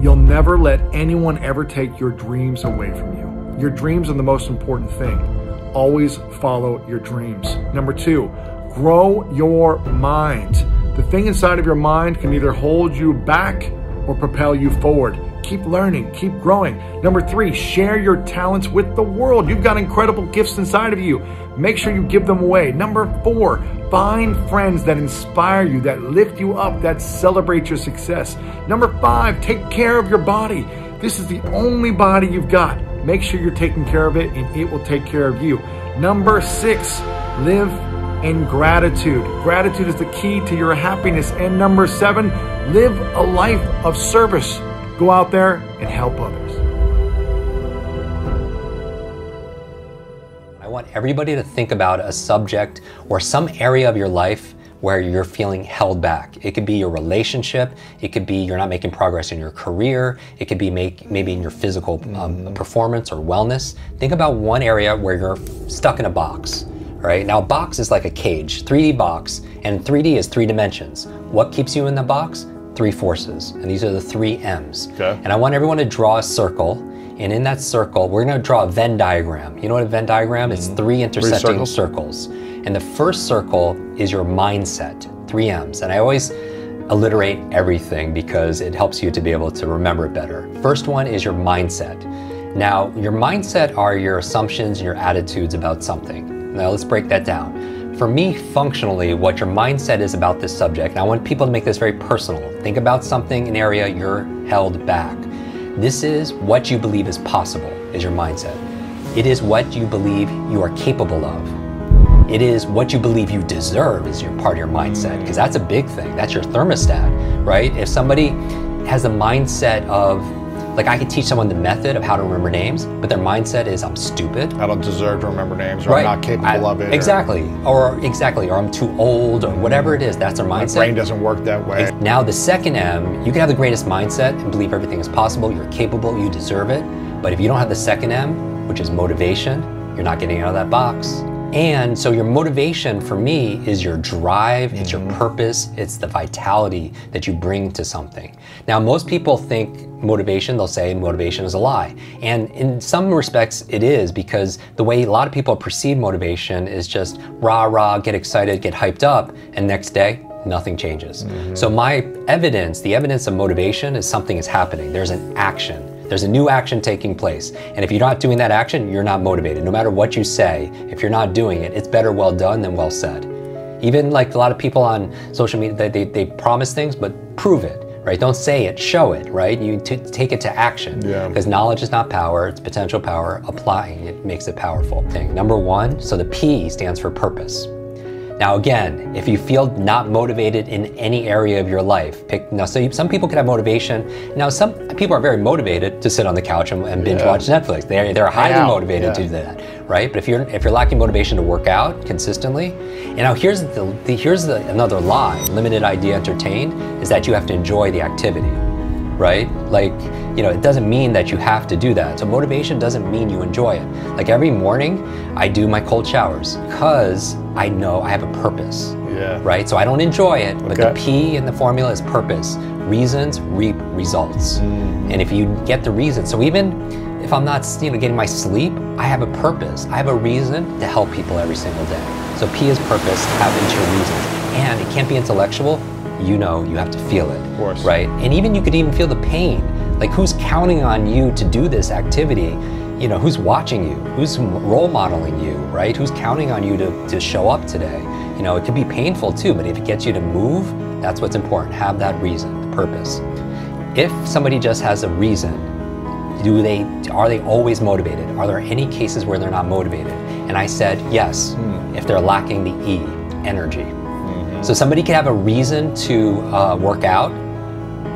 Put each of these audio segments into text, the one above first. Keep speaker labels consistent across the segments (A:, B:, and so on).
A: You'll never let anyone ever take your dreams away from you. Your dreams are the most important thing. Always follow your dreams. Number 2, grow your mind. The thing inside of your mind can either hold you back or propel you forward. Keep learning, keep growing. Number 3, share your talents with the world. You've got incredible gifts inside of you. Make sure you give them away. Number 4, find friends that inspire you, that lift you up, that celebrate your success. Number 5, take care of your body. This is the only body you've got. Make sure you're taking care of it and it will take care of you. Number 6, live in gratitude. Gratitude is the key to your happiness. And number 7, live a life of service. Go out there and help others.
B: I want everybody to think about a subject or some area of your life where you're feeling held back. It could be your relationship, it could be you're not making progress in your career, it could be maybe in your physical performance or wellness. Think about one area where you're stuck in a box. Right? Now a box is like a cage, 3D box, and 3D is 3 dimensions. What keeps you in the box? 3 forces, and these are the 3 M's.
C: Okay.
B: And I want everyone to draw a circle, and in that circle, we're gonna draw a Venn diagram. You know what a Venn diagram is? 3 intersecting circles. And the first circle is your mindset, 3 M's. And I always alliterate everything because it helps you to be able to remember it better. First one is your mindset. Now, your mindset are your assumptions and your attitudes about something. Now let's break that down. For me, functionally, what your mindset is about this subject, and I want people to make this very personal. Think about something, an area you're held back. This is what you believe is possible, is your mindset. It is what you believe you are capable of. It is what you believe you deserve is your part of your mindset, because that's a big thing. That's your thermostat, right? If somebody has a mindset of, like I could teach someone the method of how to remember names, but their mindset is I'm stupid.
C: I don't deserve to remember names, or I'm not capable of it.
B: Exactly, or I'm too old, or whatever it is, that's their mindset.
C: My brain doesn't work that way.
B: Now the second M, you can have the greatest mindset and believe everything is possible, you're capable, you deserve it, but if you don't have the second M, which is motivation, you're not getting out of that box. And so your motivation for me is your drive, it's your purpose, it's the vitality that you bring to something. Now, most people think motivation, they'll say motivation is a lie. And in some respects it is, because the way a lot of people perceive motivation is just rah, rah, get excited, get hyped up, and next day, nothing changes. So my evidence, the evidence of motivation is something is happening. There's an action. There's a new action taking place. And if you're not doing that action, you're not motivated. No matter what you say, if you're not doing it, it's better well done than well said. Even like a lot of people on social media, they promise things, but prove it, right? Don't say it, show it, right? You take it to action. Because knowledge is not power, it's potential power. Applying it makes it powerful. Number 1, so the P stands for purpose. Now again, if you feel not motivated in any area of your life, some people could have motivation. Now some people are very motivated to sit on the couch and binge watch Netflix. They're highly motivated to do that, right? But if you're lacking motivation to work out consistently, and now here's another lie, limited idea entertained, is that you have to enjoy the activity, right? Like, it doesn't mean that you have to do that. So motivation doesn't mean you enjoy it. Like every morning, I do my cold showers because I know I have a purpose, right? So I don't enjoy it, but the P in the formula is purpose. Reasons reap results. And if you get the reason, so even if I'm not getting my sleep, I have a purpose. I have a reason to help people every single day. So P is purpose, have into your reasons. And it can't be intellectual. You have to feel it, right? And you could even feel the pain. Like who's counting on you to do this activity? Who's watching you? Who's role modeling you, right? Who's counting on you to show up today? It can be painful too, but if it gets you to move, that's what's important. Have that reason, the purpose. If somebody just has a reason, are they always motivated? Are there any cases where they're not motivated? And I said, yes, if they're lacking the E, energy. So somebody could have a reason to work out,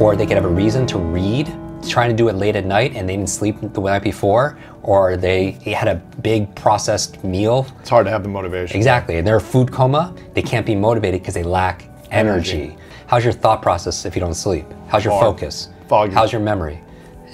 B: or they could have a reason to read, trying to do it late at night and they didn't sleep the night before, or they had a big processed meal.
C: It's hard to have the motivation.
B: Exactly, and they're a food coma, they can't be motivated because they lack energy. How's your thought process if you don't sleep? How's your focus?
C: Foggy.
B: How's your memory?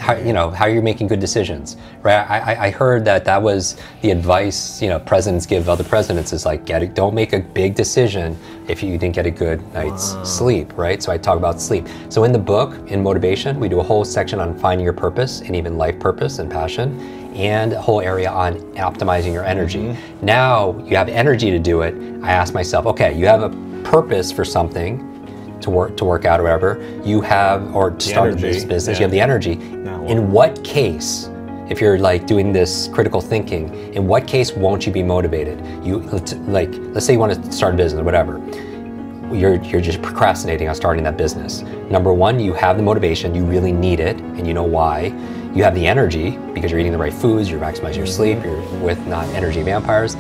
B: how you're making good decisions, right? I heard that was the advice, presidents give other presidents is like, don't make a big decision if you didn't get a good night's sleep, right? So I talk about sleep. So in the book, in Motivation, we do a whole section on finding your purpose and even life purpose and passion, and a whole area on optimizing your energy. Now you have energy to do it. I ask myself, okay, you have a purpose for something, to work out or whatever, you have, or to start this business, you have the energy. In what case, if you're like doing this critical thinking, in what case won't you be motivated? Let's say you want to start a business or whatever. You're just procrastinating on starting that business. Number one, you have the motivation, you really need it, and you know why. You have the energy because you're eating the right foods, you're maximizing your sleep, you're with not energy vampires.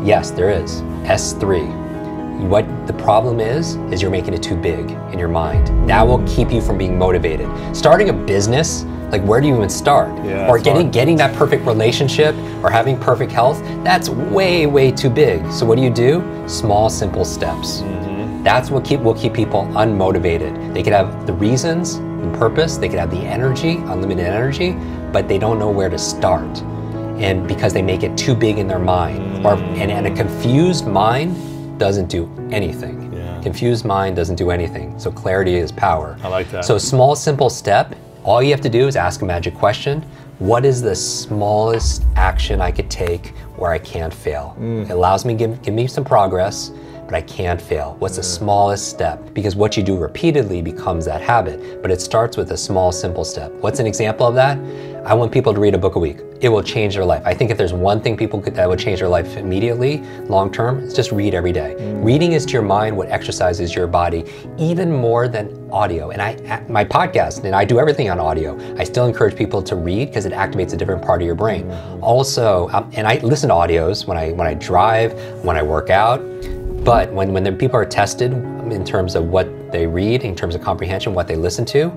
B: Yes, there is. S3. What the problem is you're making it too big in your mind. That will keep you from being motivated. Starting a business, like where do you even start? Or getting that perfect relationship or having perfect health, that's way, way too big. So what do? Small, simple steps. That's what will keep people unmotivated. They could have the reasons and purpose, they could have the energy, unlimited energy, but they don't know where to start. And because they make it too big in their mind. And a confused mind doesn't do anything. Confused mind doesn't do anything. So clarity is power.
C: I like that.
B: So small, simple step, all you have to do is ask a magic question. What is the smallest action I could take where I can't fail? It allows me, give me some progress, but I can't fail. What's the smallest step? Because what you do repeatedly becomes that habit, but it starts with a small, simple step. What's an example of that? I want people to read a book a week. It will change their life. I think if there's one thing that would change their life immediately, long term, it's just read every day. Reading is to your mind what exercises your body even more than audio. And my podcast, and I do everything on audio. I still encourage people to read because it activates a different part of your brain. Also, and I listen to audios when I drive, when I work out. But when the people are tested in terms of what they read, in terms of comprehension, what they listen to,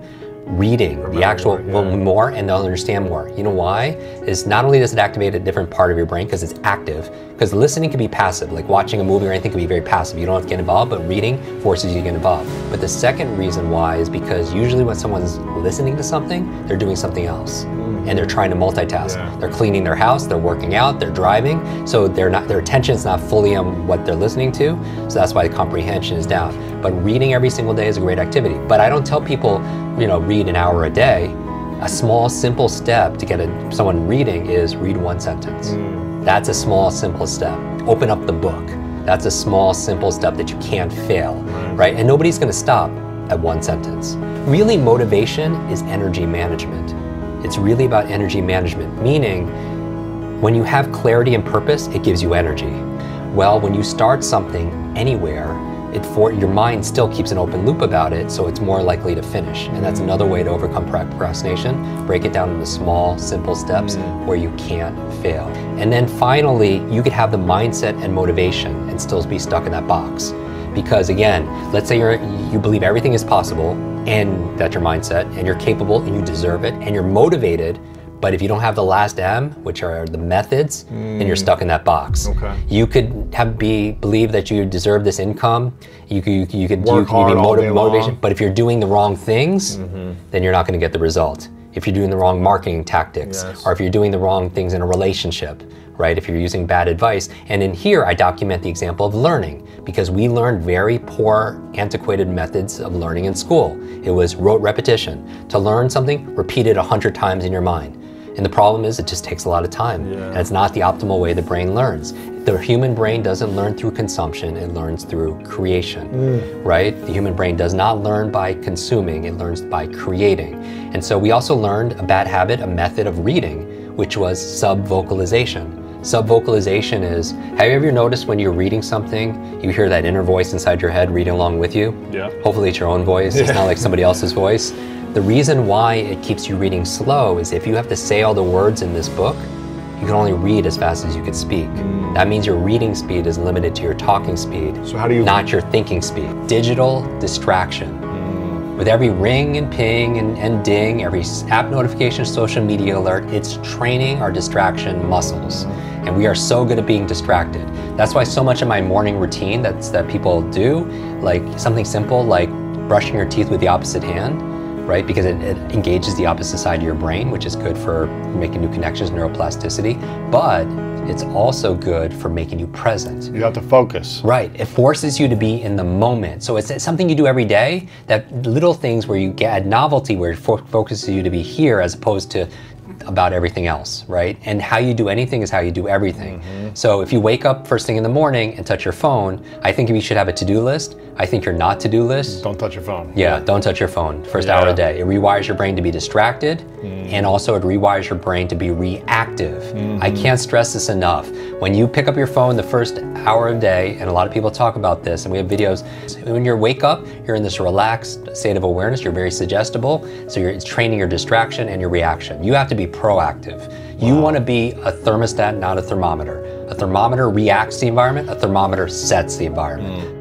B: reading the actual more, and they'll understand more. You know why? Is not only does it activate a different part of your brain because it's active, because listening can be passive, like watching a movie or anything can be very passive. You don't have to get involved, but reading forces you to get involved. But the second reason why is because usually when someone's listening to something, they're doing something else. And they're trying to multitask. They're cleaning their house, they're working out, they're driving, so their attention's not fully on what they're listening to, so that's why the comprehension is down. But reading every single day is a great activity. But I don't tell people, read an hour a day. A small, simple step to get someone reading is read one sentence. That's a small, simple step. Open up the book. That's a small, simple step that you can't fail, right? And nobody's gonna stop at one sentence. Really, motivation is energy management. It's really about energy management, meaning when you have clarity and purpose, it gives you energy. Well, when you start something anywhere, your mind still keeps an open loop about it, so it's more likely to finish. And that's another way to overcome procrastination. Break it down into small, simple steps where you can't fail. And then finally, you could have the mindset and motivation and still be stuck in that box. Because again, let's say you believe everything is possible, and that's your mindset, and you're capable, and you deserve it, and you're motivated, but if you don't have the last M, which are the methods, then you're stuck in that box. You could believe that you deserve this income, you could be motivation, but if you're doing the wrong things, then you're not gonna get the result. If you're doing the wrong marketing tactics, or if you're doing the wrong things in a relationship, right? If you're using bad advice. And in here, I document the example of learning, because we learned very poor, antiquated methods of learning in school. It was rote repetition. To learn something, repeat it 100 times in your mind. And the problem is it just takes a lot of time. And it's not the optimal way the brain learns. The human brain doesn't learn through consumption, it learns through creation, right? The human brain does not learn by consuming, it learns by creating. And so we also learned a bad habit, a method of reading, which was sub-vocalization. Sub-vocalization is, have you ever noticed when you're reading something, you hear that inner voice inside your head reading along with you? Hopefully it's your own voice, it's not like somebody else's voice. The reason why it keeps you reading slow is if you have to say all the words in this book, you can only read as fast as you can speak. That means your reading speed is limited to your talking speed, not your thinking speed. Digital distraction. With every ring and ping and ding, every app notification, social media alert, it's training our distraction muscles. And we are so good at being distracted. That's why so much of my morning routine that people do, like something simple like brushing your teeth with the opposite hand, right? Because it engages the opposite side of your brain, which is good for making new connections, neuroplasticity, but it's also good for making you present.
C: You have to focus.
B: Right, it forces you to be in the moment. So it's something you do every day, that little things where you get novelty, where it focuses you to be here as opposed to about everything else, right? And how you do anything is how you do everything. So if you wake up first thing in the morning and touch your phone, I think you should have a to-do list. I think your not to-do list.
C: Don't touch your phone.
B: Yeah, don't touch your phone first hour of the day. It rewires your brain to be distracted, and also it rewires your brain to be reactive. I can't stress this enough. When you pick up your phone the first hour of the day, and a lot of people talk about this, and we have videos, when you wake up, you're in this relaxed state of awareness, you're very suggestible, so it's training your distraction and your reaction. You have to be proactive. You want to be a thermostat, not a thermometer. A thermometer reacts to the environment, a thermometer sets the environment.